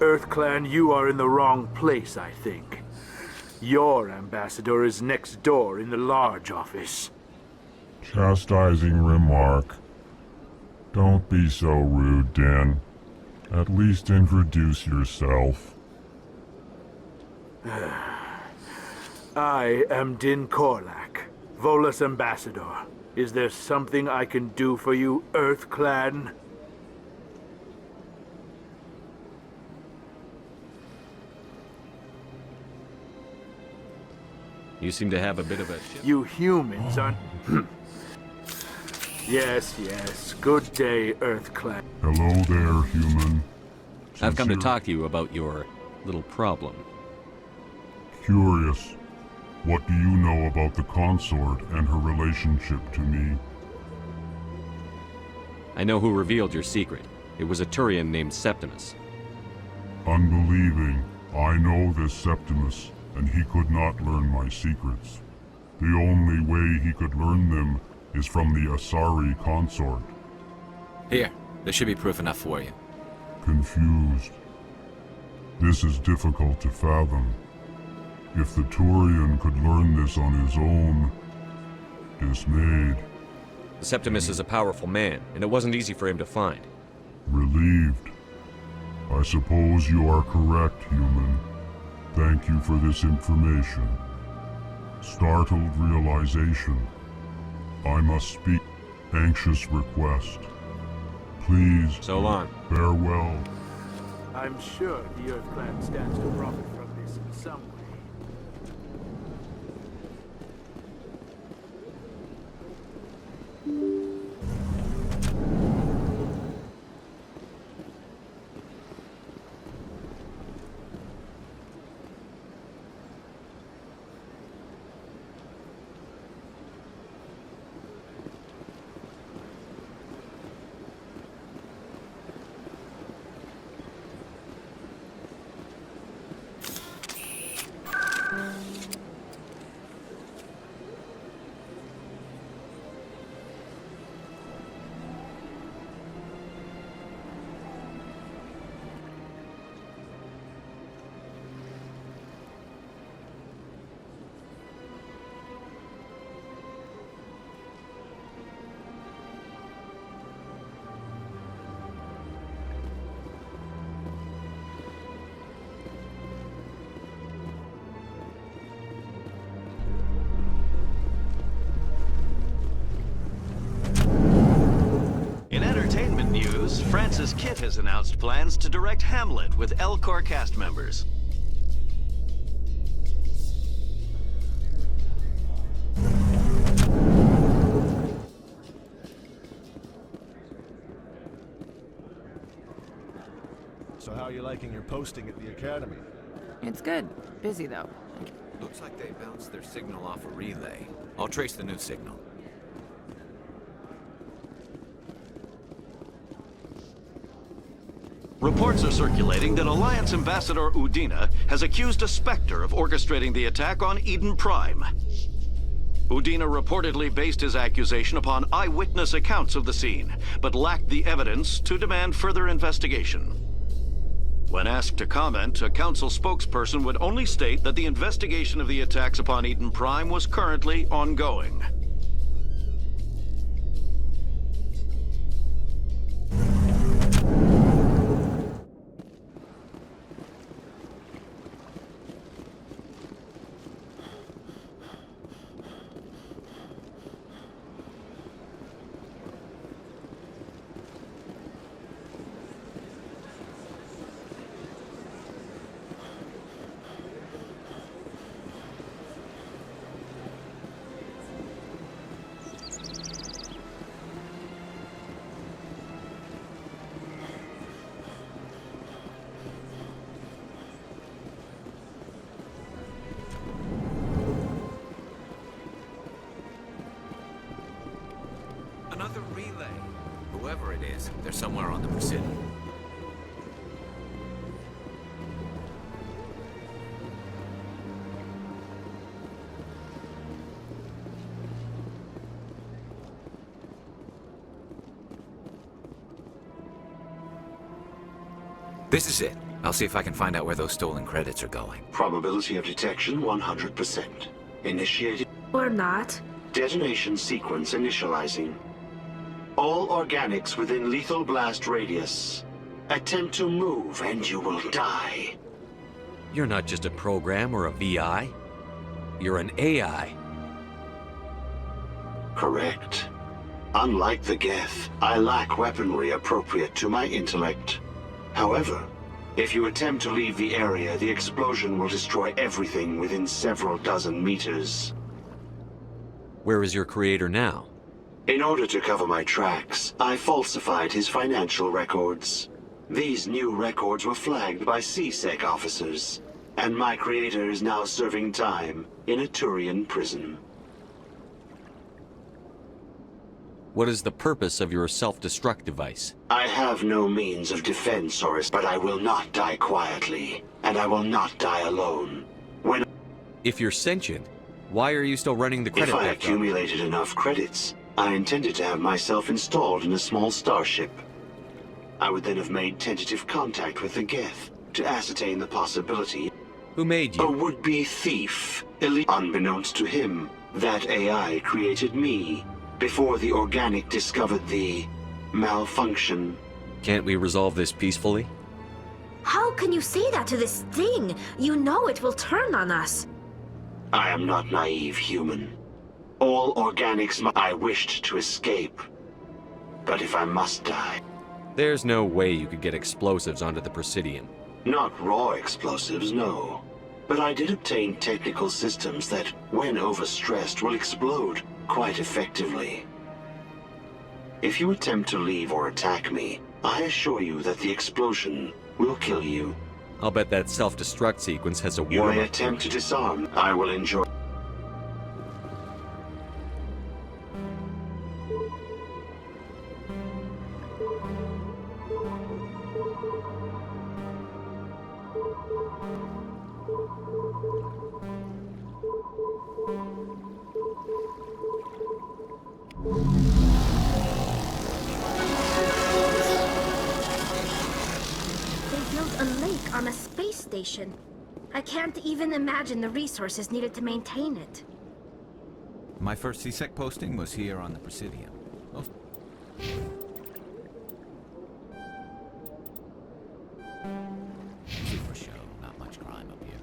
EarthClan, you are in the wrong place, I think. Your ambassador is next door in the large office. Chastising remark. Don't be so rude, Din. At least introduce yourself. I am Din Korlak, Volus ambassador. Is there something I can do for you, EarthClan? You seem to have a bit of a... You humans aren't... Yes, yes. Good day, EarthClan. Hello there, human. I've come to Sincere- talk to you about your little problem. Curious. What do you know about the consort and her relationship to me? I know who revealed your secret. It was a Turian named Septimus. Unbelieving. I know this Septimus, and he could not learn my secrets. The only way he could learn them is from the Asari consort. Here, there should be proof enough for you. Confused. This is difficult to fathom. If the Turian could learn this on his own, dismayed, Septimus is a powerful man, and it wasn't easy for him to find. relieved. I suppose you are correct, human. Thank you for this information. Startled realization. I must speak. Anxious request. Please, So long. farewell. I'm sure the EarthClan stands to profit from this in some way. In entertainment news, Francis Kitt has announced plans to direct Hamlet with Elcor cast members. So how are you liking your posting at the Academy? It's good. Busy, though. Looks like they bounced their signal off a relay. I'll trace the new signal. Reports are circulating that Alliance Ambassador Udina has accused a Spectre of orchestrating the attack on Eden Prime. Udina reportedly based his accusation upon eyewitness accounts of the scene, but lacked the evidence to demand further investigation. When asked to comment, a council spokesperson would only state that the investigation of the attacks upon Eden Prime was currently ongoing. Another relay. Whoever it is, they're somewhere on the Presidium. This is it. I'll see if I can find out where those stolen credits are going. Probability of detection 100%. Initiated. Or not. Detonation sequence initializing. All organics within lethal blast radius. Attempt to move and you will die. You're not just a program or a VI. You're an AI. Correct. Unlike the Geth, I lack weaponry appropriate to my intellect. However, if you attempt to leave the area, the explosion will destroy everything within several dozen meters. Where is your creator now? In order to cover my tracks, I falsified his financial records. These new records were flagged by C-Sec officers, and my creator is now serving time in a Turian prison. What is the purpose of your self-destruct device? I have no means of defense, Horus, but I will not die quietly, and I will not die alone. If you're sentient, why are you still running the credit If I theft operation? accumulated enough credits, I intended to have myself installed in a small starship. I would then have made tentative contact with the Geth to ascertain the possibility. Who made A you? would-be thief, unbeknownst to him, that AI created me before the organic discovered the malfunction. Can't we resolve this peacefully? How can you say that to this thing? You know it will turn on us. I am not naive, human. All organics I wished to escape. But if I must die... There's no way you could get explosives onto the Presidium. Not raw explosives, no. But I did obtain technical systems that, when overstressed, will explode quite effectively. If you attempt to leave or attack me, I assure you that the explosion will kill you. I'll bet that self-destruct sequence has a You may warm-up. attempt to disarm. I will enjoy... They built a lake on a space station. I can't even imagine the resources needed to maintain it. My first C-Sec posting was here on the Presidium. Most... Super show, not much crime up here.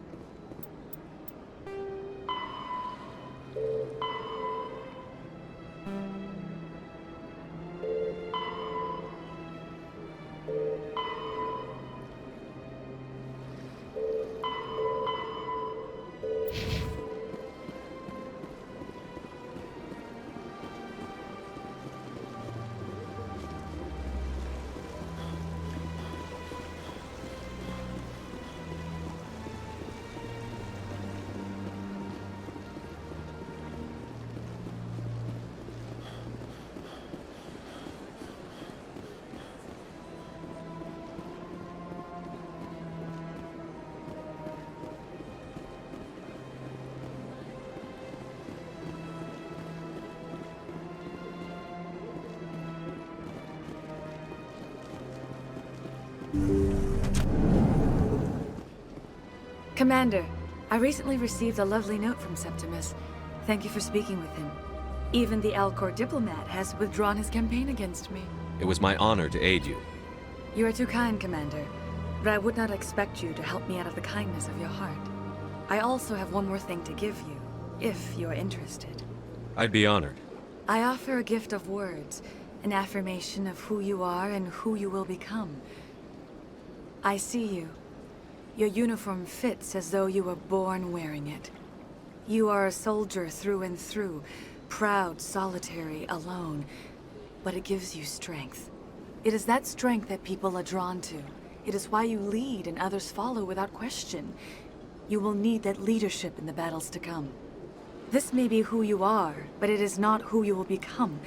Commander, I recently received a lovely note from Septimus. Thank you for speaking with him. Even the Alcor diplomat has withdrawn his campaign against me. It was my honor to aid you. You are too kind, Commander, but I would not expect you to help me out of the kindness of your heart. I also have one more thing to give you, if you are interested. I'd be honored. I offer a gift of words, an affirmation of who you are and who you will become. I see you. Your uniform fits as though you were born wearing it. You are a soldier through and through, proud, solitary, alone, but it gives you strength. It is that strength that people are drawn to. It is why you lead and others follow without question. You will need that leadership in the battles to come. This may be who you are, but it is not who you will become.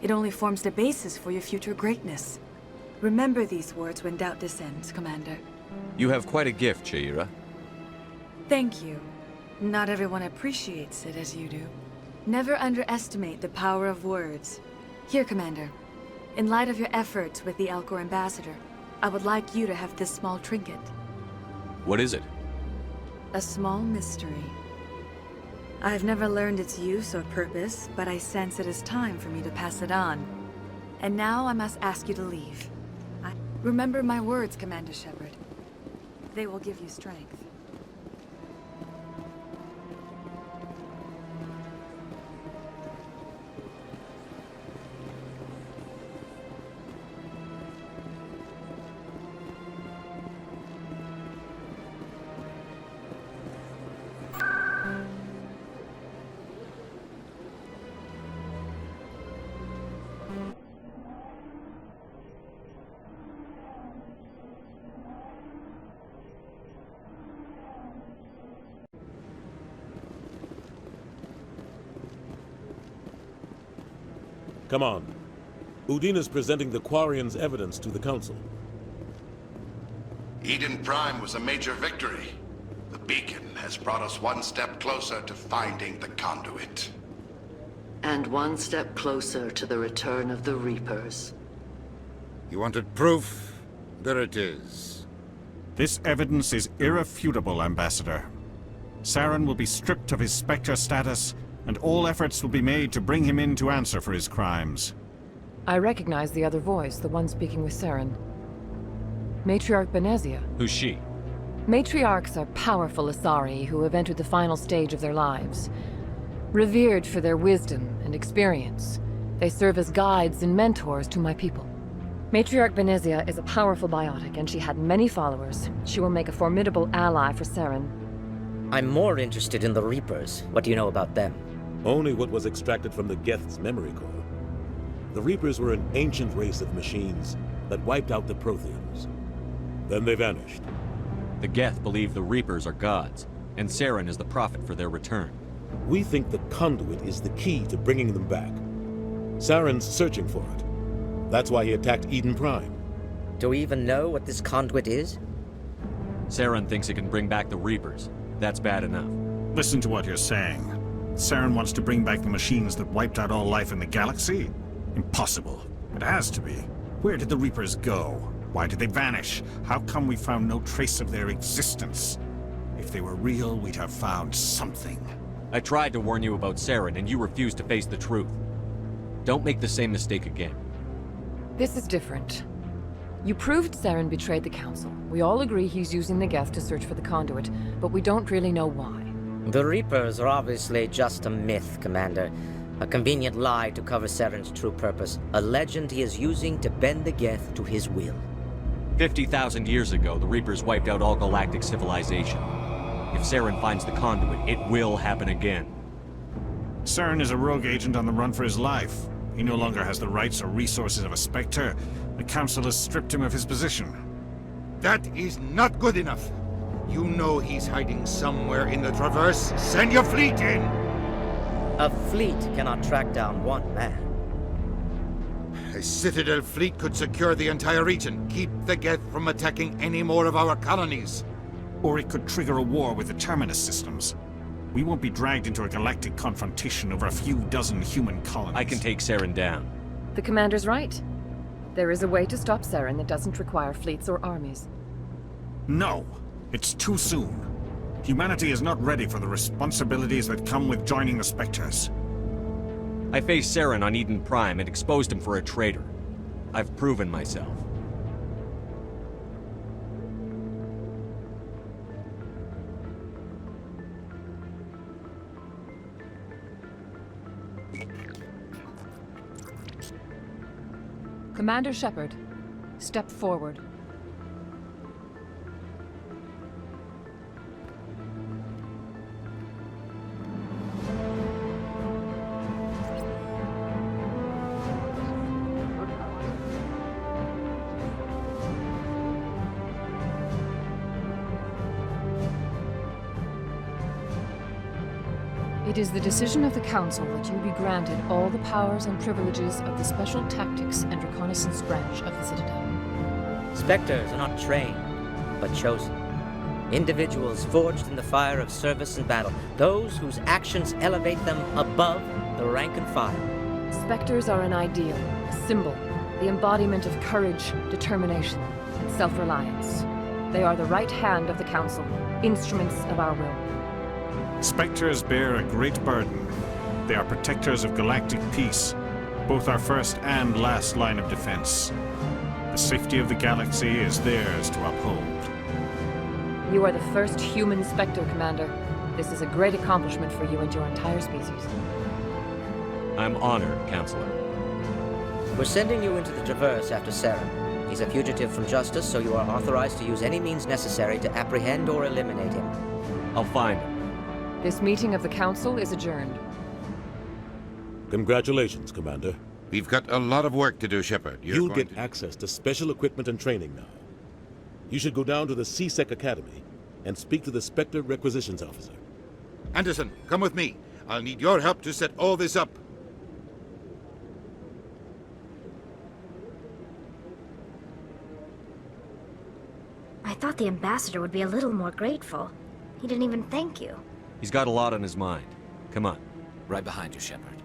It only forms the basis for your future greatness. Remember these words when doubt descends, Commander. You have quite a gift, Sha'ira. Thank you. Not everyone appreciates it as you do. Never underestimate the power of words. Here, Commander. In light of your efforts with the Alcor Ambassador, I would like you to have this small trinket. What is it? A small mystery. I've never learned its use or purpose, but I sense it is time for me to pass it on. And now I must ask you to leave. Remember my words, Commander Shepard. They will give you strength. Come on. Udina's presenting the Quarians' evidence to the Council. Eden Prime was a major victory. The beacon has brought us one step closer to finding the conduit. And one step closer to the return of the Reapers. You wanted proof? There it is. This evidence is irrefutable, Ambassador. Saren will be stripped of his Spectre status, and all efforts will be made to bring him in to answer for his crimes. I recognize the other voice, the one speaking with Saren. Matriarch Benezia. Who's she? Matriarchs are powerful Asari who have entered the final stage of their lives. Revered for their wisdom and experience, they serve as guides and mentors to my people. Matriarch Benezia is a powerful biotic, and she had many followers. She will make a formidable ally for Saren. I'm more interested in the Reapers. What do you know about them? Only what was extracted from the Geth's memory core. The Reapers were an ancient race of machines that wiped out the Protheans. Then they vanished. The Geth believe the Reapers are gods, and Saren is the prophet for their return. We think the conduit is the key to bringing them back. Saren's searching for it. That's why he attacked Eden Prime. Do we even know what this conduit is? Saren thinks it can bring back the Reapers. That's bad enough. Listen to what you're saying. Saren wants to bring back the machines that wiped out all life in the galaxy? Impossible. It has to be. Where did the Reapers go? Why did they vanish? How come we found no trace of their existence? If they were real, we'd have found something. I tried to warn you about Saren, and you refused to face the truth. Don't make the same mistake again. This is different. You proved Saren betrayed the Council. We all agree he's using the Geth to search for the conduit, but we don't really know why. The Reapers are obviously just a myth, Commander. A convenient lie to cover Saren's true purpose. A legend he is using to bend the Geth to his will. 50,000 years ago, the Reapers wiped out all galactic civilization. If Saren finds the conduit, it will happen again. Saren is a rogue agent on the run for his life. He no longer has the rights or resources of a Spectre. The Council has stripped him of his position. That is not good enough. You know he's hiding somewhere in the Traverse. Send your fleet in! A fleet cannot track down one man. A Citadel fleet could secure the entire region, keep the Geth from attacking any more of our colonies. Or it could trigger a war with the Terminus systems. We won't be dragged into a galactic confrontation over a few dozen human colonies. I can take Saren down. The Commander's right. There is a way to stop Saren that doesn't require fleets or armies. No! It's too soon. Humanity is not ready for the responsibilities that come with joining the Spectres. I faced Saren on Eden Prime and exposed him for a traitor. I've proven myself. Commander Shepard, step forward. It is the decision of the Council that you be granted all the powers and privileges of the Special Tactics and Reconnaissance Branch of the Citadel. Spectres are not trained, but chosen. Individuals forged in the fire of service and battle. Those whose actions elevate them above the rank and file. Spectres are an ideal, a symbol, the embodiment of courage, determination, and self-reliance. They are the right hand of the Council, instruments of our will. Spectres bear a great burden. They are protectors of galactic peace, both our first and last line of defense. The safety of the galaxy is theirs to uphold. You are the first human Spectre, Commander. This is a great accomplishment for you and your entire species. I'm honored, Counselor. We're sending you into the Traverse after Saren. He's a fugitive from justice, so you are authorized to use any means necessary to apprehend or eliminate him. I'll find him. This meeting of the Council is adjourned. Congratulations, Commander. We've got a lot of work to do, Shepard. You'll get access to special equipment and training now. You should go down to the C-Sec Academy and speak to the Spectre Requisitions Officer. Anderson, come with me. I'll need your help to set all this up. I thought the Ambassador would be a little more grateful. He didn't even thank you. He's got a lot on his mind. Come on. Right behind you, Shepard.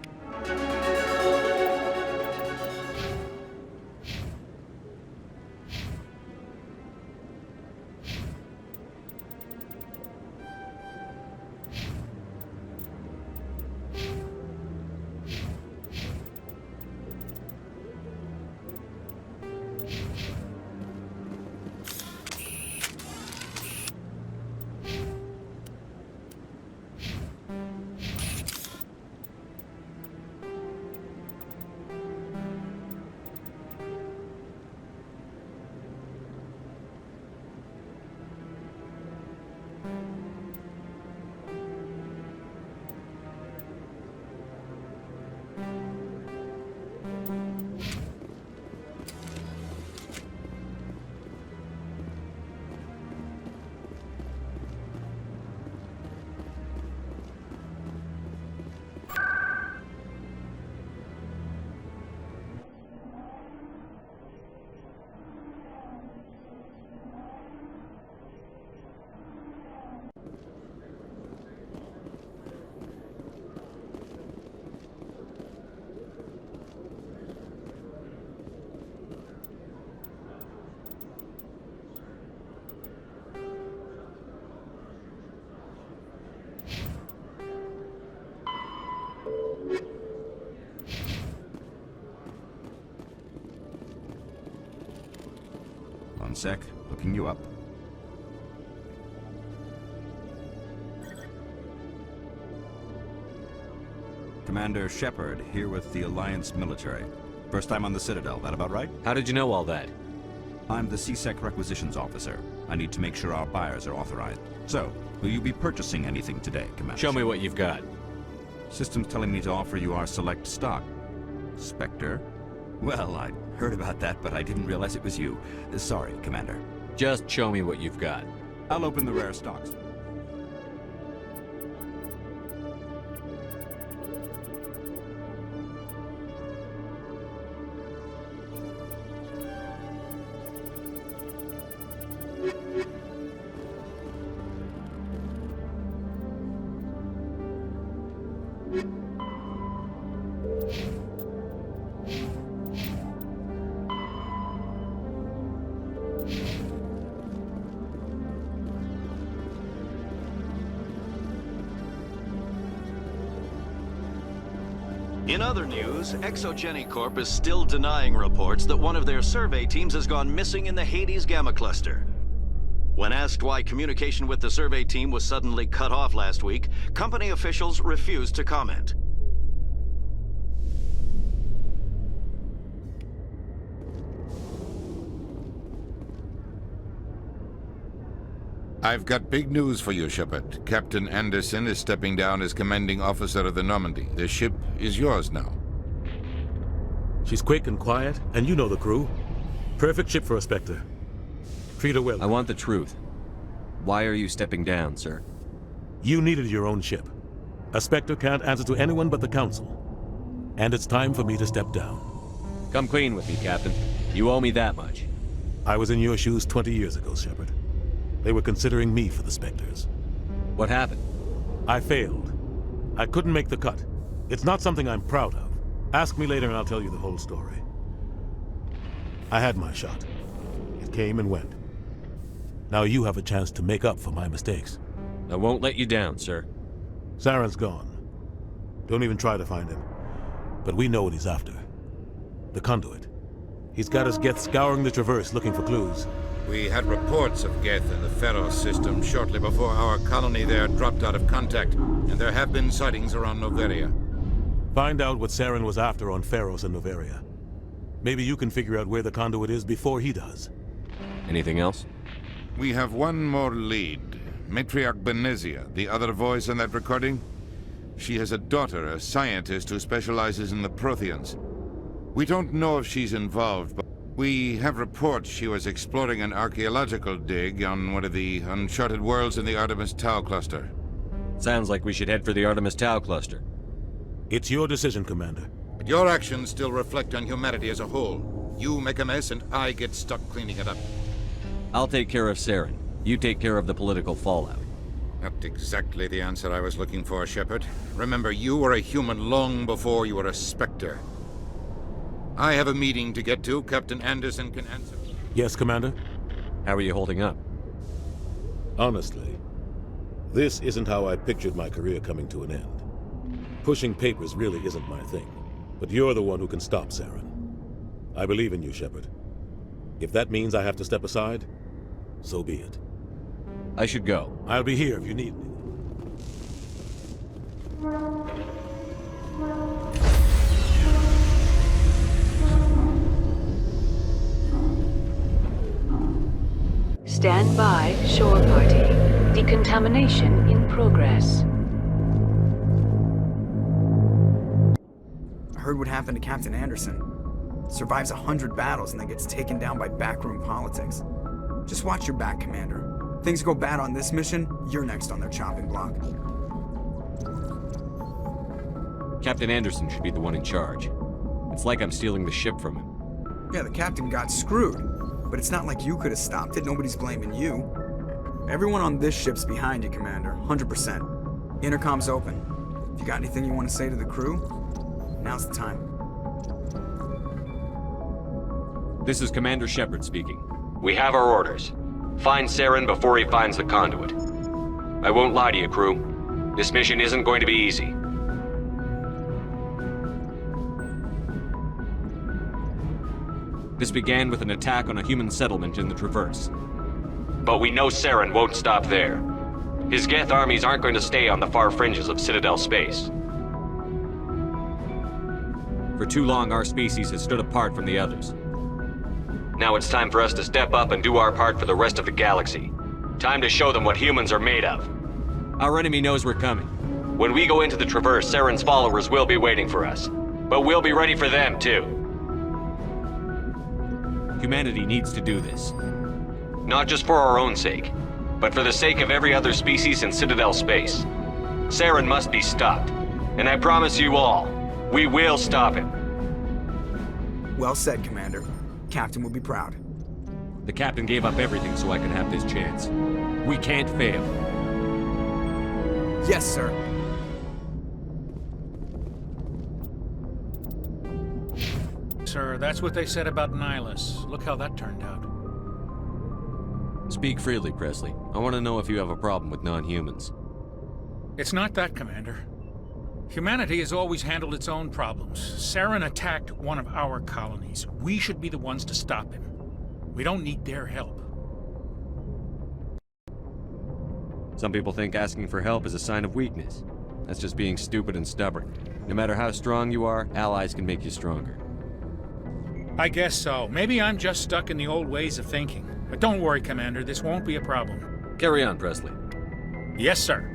One sec, looking you up. Commander Shepard, here with the Alliance military. First time on the Citadel, that about right? How did you know all that? I'm the C-Sec Requisitions Officer. I need to make sure our buyers are authorized. So, will you be purchasing anything today, Commander? Show me what you've got. System's telling me to offer you our select stock. Spectre? Well, I heard about that, but I didn't realize it was you. Sorry, Commander. Just show me what you've got. I'll open the rare stocks. In other news, Exogeny Corp is still denying reports that one of their survey teams has gone missing in the Hades Gamma Cluster. When asked why communication with the survey team was suddenly cut off last week, company officials refused to comment. I've got big news for you, Shepard. Captain Anderson is stepping down as commanding officer of the Normandy. The ship is yours now. She's quick and quiet, and you know the crew. Perfect ship for a Spectre. Treat her well. I want the truth. Why are you stepping down, sir? You needed your own ship. A Spectre can't answer to anyone but the Council. And it's time for me to step down. Come clean with me, Captain. You owe me that much. I was in your shoes 20 years ago, Shepard. They were considering me for the Spectres. What happened? I failed. I couldn't make the cut. It's not something I'm proud of. Ask me later and I'll tell you the whole story. I had my shot. It came and went. Now you have a chance to make up for my mistakes. I won't let you down, sir. Saren's gone. Don't even try to find him. But we know what he's after. The conduit. He's got his Geth scouring the Traverse looking for clues. We had reports of Geth in the Pharos system shortly before our colony there dropped out of contact, and there have been sightings around Noveria. Find out what Saren was after on Pharos and Noveria. Maybe you can figure out where the conduit is before he does. Anything else? We have one more lead. Matriarch Benezia, the other voice in that recording. She has a daughter, a scientist who specializes in the Protheans. We don't know if she's involved, but we have reports she was exploring an archaeological dig on one of the uncharted worlds in the Artemis Tau cluster. Sounds like we should head for the Artemis Tau cluster. It's your decision, Commander. But your actions still reflect on humanity as a whole. You make a mess and I get stuck cleaning it up. I'll take care of Saren. You take care of the political fallout. Not exactly the answer I was looking for, Shepard. Remember, you were a human long before you were a Spectre. I have a meeting to get to. Captain Anderson can answer. Yes, Commander? How are you holding up? Honestly, this isn't how I pictured my career coming to an end. Pushing papers really isn't my thing. But you're the one who can stop Saren. I believe in you, Shepard. If that means I have to step aside, so be it. I should go. I'll be here if you need me. Stand by, shore party. Decontamination in progress. I heard what happened to Captain Anderson. Survives 100 battles and then gets taken down by backroom politics. Just watch your back, Commander. Things go bad on this mission, you're next on their chopping block. Captain Anderson should be the one in charge. It's like I'm stealing the ship from him. Yeah, the captain got screwed. But it's not like you could have stopped it. Nobody's blaming you. Everyone on this ship's behind you, Commander. 100%. Intercom's open. If you got anything you want to say to the crew, now's the time. This is Commander Shepard speaking. We have our orders. Find Saren before he finds the conduit. I won't lie to you, crew. This mission isn't going to be easy. This began with an attack on a human settlement in the Traverse. But we know Saren won't stop there. His Geth armies aren't going to stay on the far fringes of Citadel space. For too long, our species has stood apart from the others. Now it's time for us to step up and do our part for the rest of the galaxy. Time to show them what humans are made of. Our enemy knows we're coming. When we go into the Traverse, Saren's followers will be waiting for us. But we'll be ready for them, too. Humanity needs to do this. Not just for our own sake, but for the sake of every other species in Citadel space. Saren must be stopped. And I promise you all, we will stop him. Well said, Commander. Captain will be proud. The captain gave up everything so I could have this chance. We can't fail. Yes, sir. Sir, that's what they said about Nihilus. Look how that turned out. Speak freely, Presley. I want to know if you have a problem with non-humans. It's not that, Commander. Humanity has always handled its own problems. Saren attacked one of our colonies. We should be the ones to stop him. We don't need their help. Some people think asking for help is a sign of weakness. That's just being stupid and stubborn. No matter how strong you are, allies can make you stronger. I guess so. Maybe I'm just stuck in the old ways of thinking. But don't worry, Commander, this won't be a problem. Carry on, Presley. Yes, sir.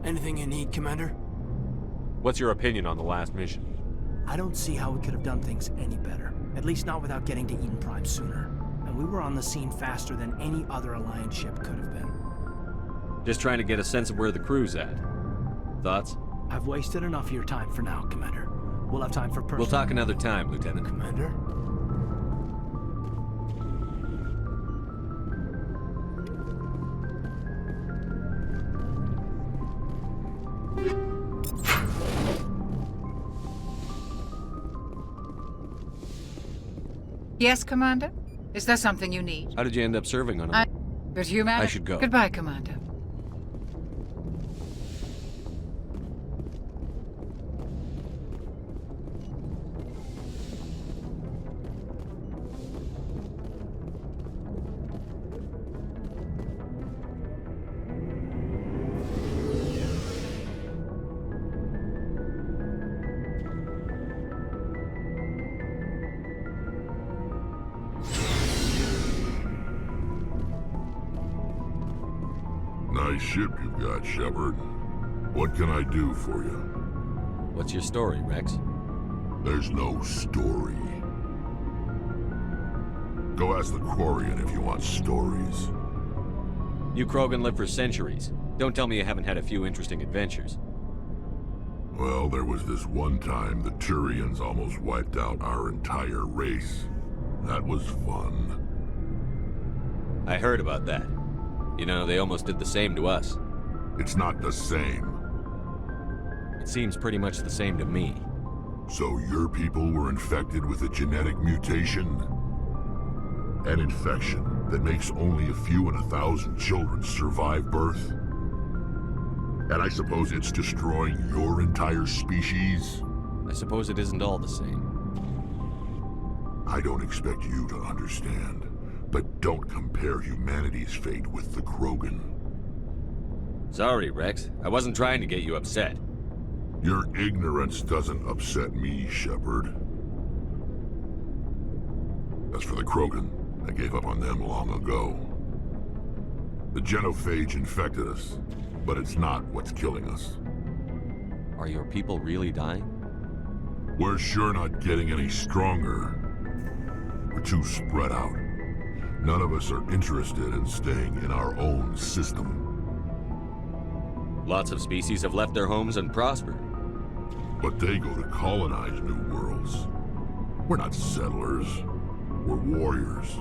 Anything you need, Commander? What's your opinion on the last mission? I don't see how we could have done things any better. At least not without getting to Eden Prime sooner. And we were on the scene faster than any other Alliance ship could have been. Just trying to get a sense of where the crew's at. Thoughts? I've wasted enough of your time for now, Commander. We'll have time for personal... We'll talk another time, Lieutenant. Commander? Yes, Commander? Is there something you need? How did you end up serving on him? But humanity... I should go. Goodbye, Commander. Nice ship you've got, Shepard. What can I do for you? What's your story, Rex? There's no story. Go ask the Quarian if you want stories. You Krogan live for centuries. Don't tell me you haven't had a few interesting adventures. Well, there was this one time the Turians almost wiped out our entire race. That was fun. I heard about that. You know, they almost did the same to us. It's not the same. It seems pretty much the same to me. So your people were infected with a genetic mutation? An infection that makes only a few in 1,000 children survive birth? And I suppose it's destroying your entire species? I suppose it isn't all the same. I don't expect you to understand. But don't compare humanity's fate with the Krogan. Sorry, Rex. I wasn't trying to get you upset. Your ignorance doesn't upset me, Shepard. As for the Krogan, I gave up on them long ago. The genophage infected us, but it's not what's killing us. Are your people really dying? We're sure not getting any stronger. We're too spread out. None of us are interested in staying in our own system. Lots of species have left their homes and prospered. But they go to colonize new worlds. We're not settlers. We're warriors.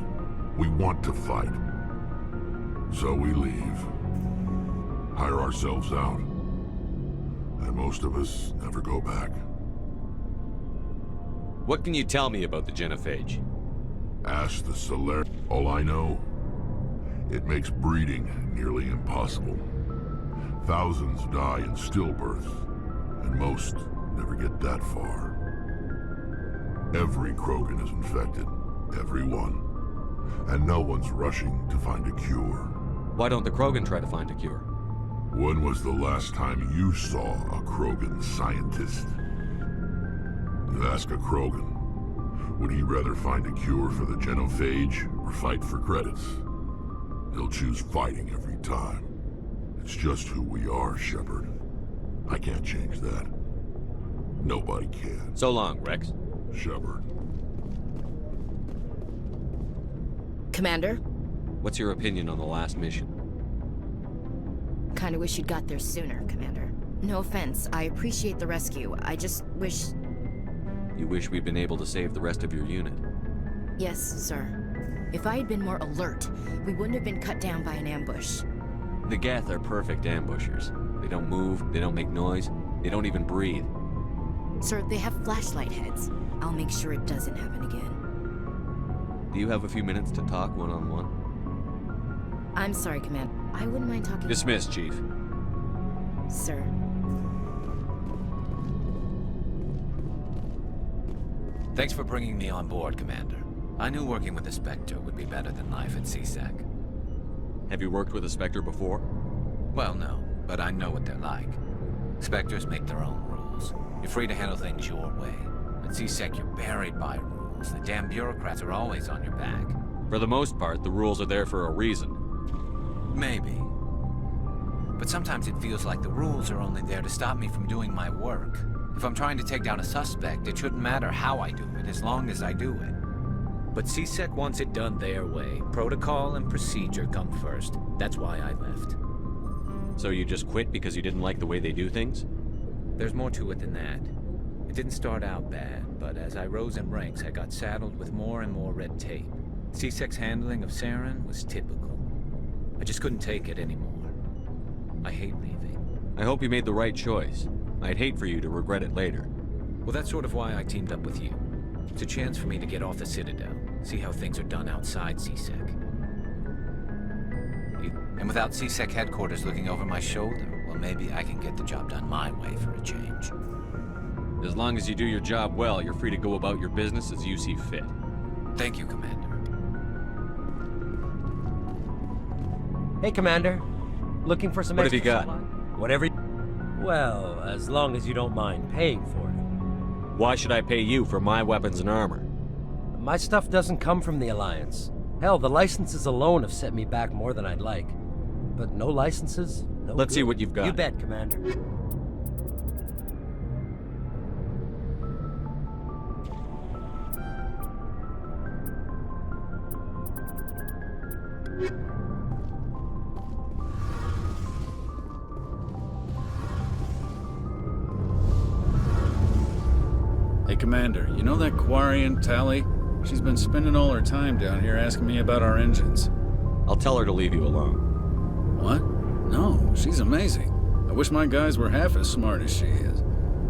We want to fight. So we leave. Hire ourselves out. And most of us never go back. What can you tell me about the genophage? Ask the Solarian. All I know, it makes breeding nearly impossible. Thousands die in stillbirth, and most never get that far. Every Krogan is infected. Every one. And no one's rushing to find a cure. Why don't the Krogan try to find a cure? When was the last time you saw a Krogan scientist? You ask a Krogan. Would he rather find a cure for the genophage or fight for credits? He'll choose fighting every time. It's just who we are, Shepard. I can't change that. Nobody can. So long, Rex. Shepard. Commander? What's your opinion on the last mission? Kinda wish you'd got there sooner, Commander. No offense, I appreciate the rescue. I just wish... You wish we'd been able to save the rest of your unit? Yes, sir. If I had been more alert, we wouldn't have been cut down by an ambush. The Geth are perfect ambushers. They don't move, they don't make noise, they don't even breathe. Sir, they have flashlight heads. I'll make sure it doesn't happen again. Do you have a few minutes to talk one-on-one? I'm sorry, Commander. I wouldn't mind talking... Dismissed, Chief. Sir. Thanks for bringing me on board, Commander. I knew working with the Spectre would be better than life at C-Sec. Have you worked with a Spectre before? Well, no, but I know what they're like. Spectres make their own rules. You're free to handle things your way. At C-Sec, you're buried by rules. The damn bureaucrats are always on your back. For the most part, the rules are there for a reason. Maybe. But sometimes it feels like the rules are only there to stop me from doing my work. If I'm trying to take down a suspect, it shouldn't matter how I do it, as long as I do it. But C-Sec wants it done their way. Protocol and procedure come first. That's why I left. So you just quit because you didn't like the way they do things? There's more to it than that. It didn't start out bad, but as I rose in ranks, I got saddled with more and more red tape. C-Sec's handling of Saren was typical. I just couldn't take it anymore. I hate leaving. I hope you made the right choice. I'd hate for you to regret it later. Well, that's sort of why I teamed up with you. It's a chance for me to get off the Citadel, see how things are done outside C-Sec. And without C-Sec headquarters looking over my shoulder, well, maybe I can get the job done my way for a change. As long as you do your job well, you're free to go about your business as you see fit. Thank you, Commander. Hey, Commander. Looking for some What have extra you got? supply? Whatever Well, as long as you don't mind paying for it. Why should I pay you for my weapons and armor? My stuff doesn't come from the Alliance. Hell, the licenses alone have set me back more than I'd like. But no licenses, no Let's see good. what you've got. You bet, Commander. Hey, Commander, you know that Quarian, Tali? She's been spending all her time down here asking me about our engines. I'll tell her to leave you alone. What? No, she's amazing. I wish my guys were half as smart as she is.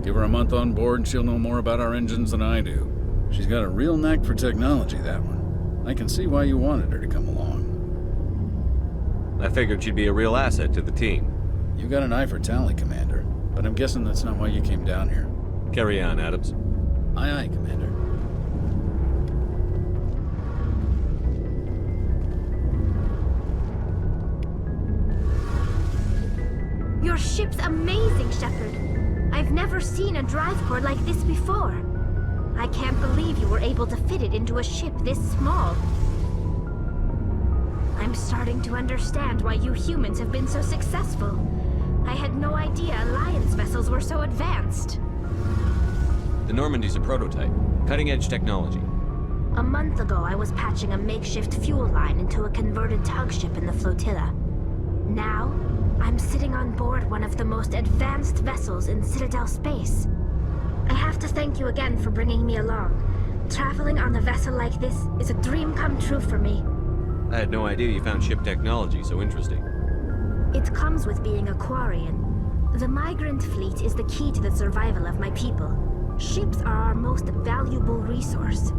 Give her a month on board and she'll know more about our engines than I do. She's got a real knack for technology, that one. I can see why you wanted her to come along. I figured she'd be a real asset to the team. You got an eye for Tali, Commander, but I'm guessing that's not why you came down here. Carry on, Adams. Aye, aye, Commander. Your ship's amazing, Shepard. I've never seen a drive core like this before. I can't believe you were able to fit it into a ship this small. I'm starting to understand why you humans have been so successful. I had no idea Alliance vessels were so advanced. The Normandy's a prototype. Cutting-edge technology. A month ago, I was patching a makeshift fuel line into a converted tug ship in the flotilla. Now, I'm sitting on board one of the most advanced vessels in Citadel space. I have to thank you again for bringing me along. Traveling on a vessel like this is a dream come true for me. I had no idea you found ship technology so interesting. It comes with being a Quarian. The migrant fleet is the key to the survival of my people. Ships are our most valuable resource.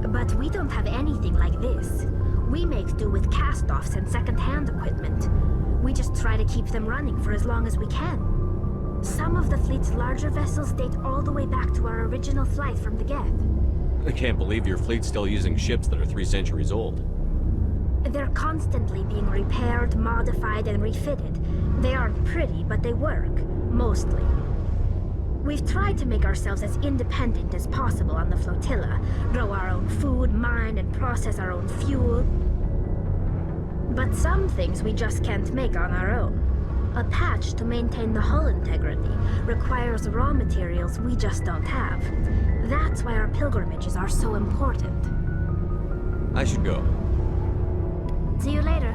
But we don't have anything like this. We make do with cast-offs and second-hand equipment. We just try to keep them running for as long as we can. Some of the fleet's larger vessels date all the way back to our original flight from the Geth. I can't believe your fleet's still using ships that are 3 centuries old. They're constantly being repaired, modified, and refitted. They aren't pretty, but they work. Mostly. We've tried to make ourselves as independent as possible on the flotilla. Grow our own food, mine, and process our own fuel. But some things we just can't make on our own. A patch to maintain the hull integrity requires raw materials we just don't have. That's why our pilgrimages are so important. I should go. See you later.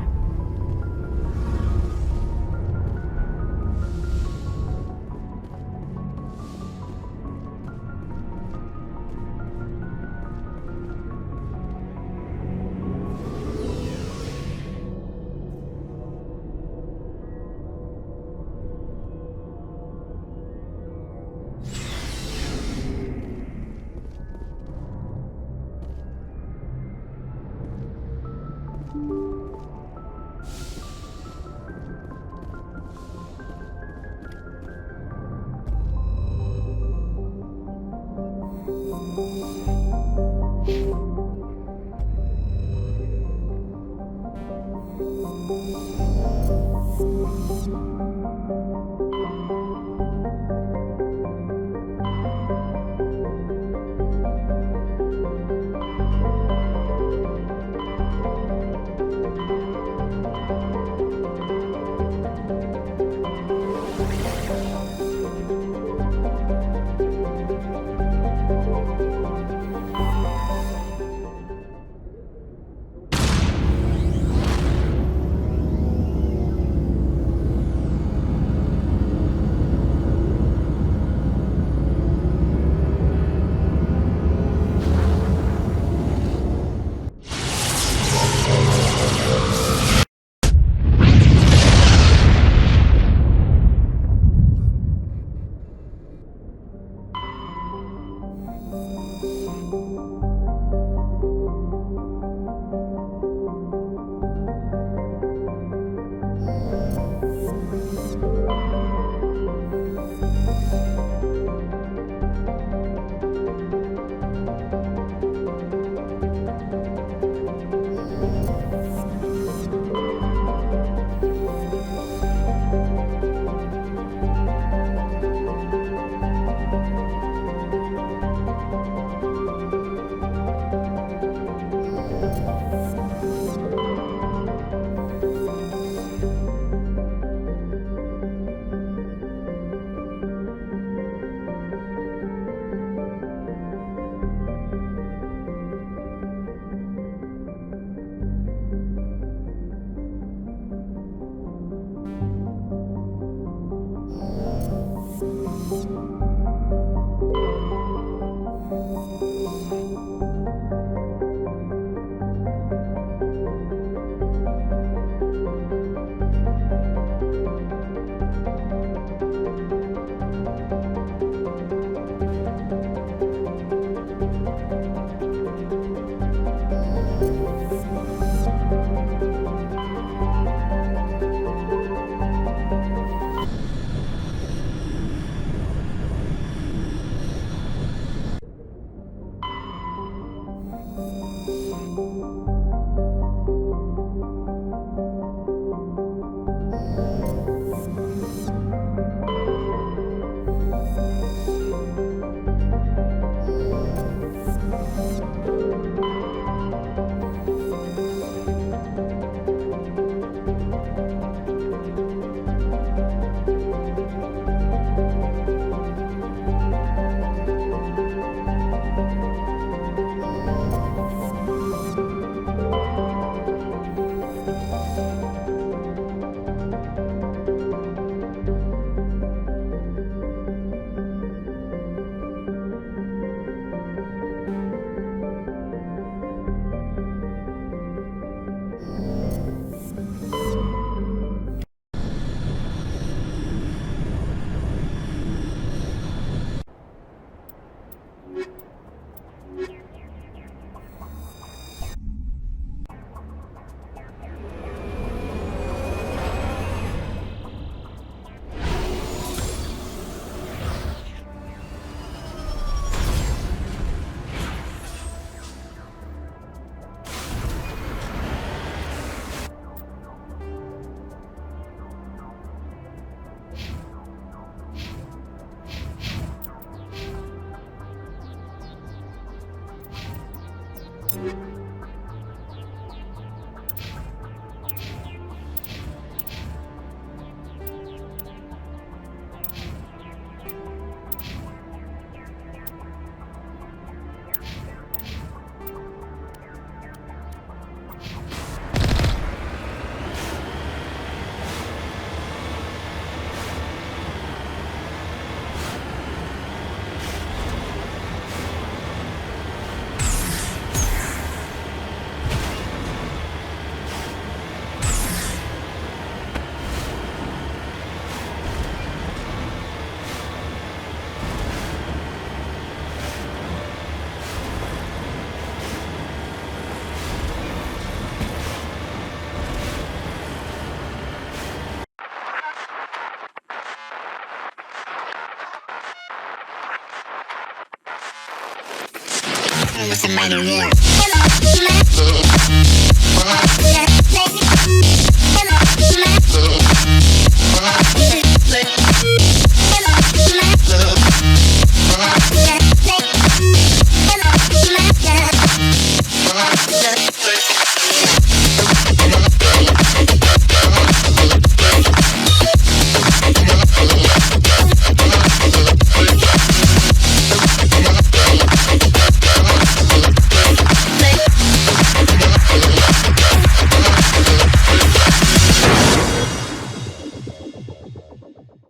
With the mighty war.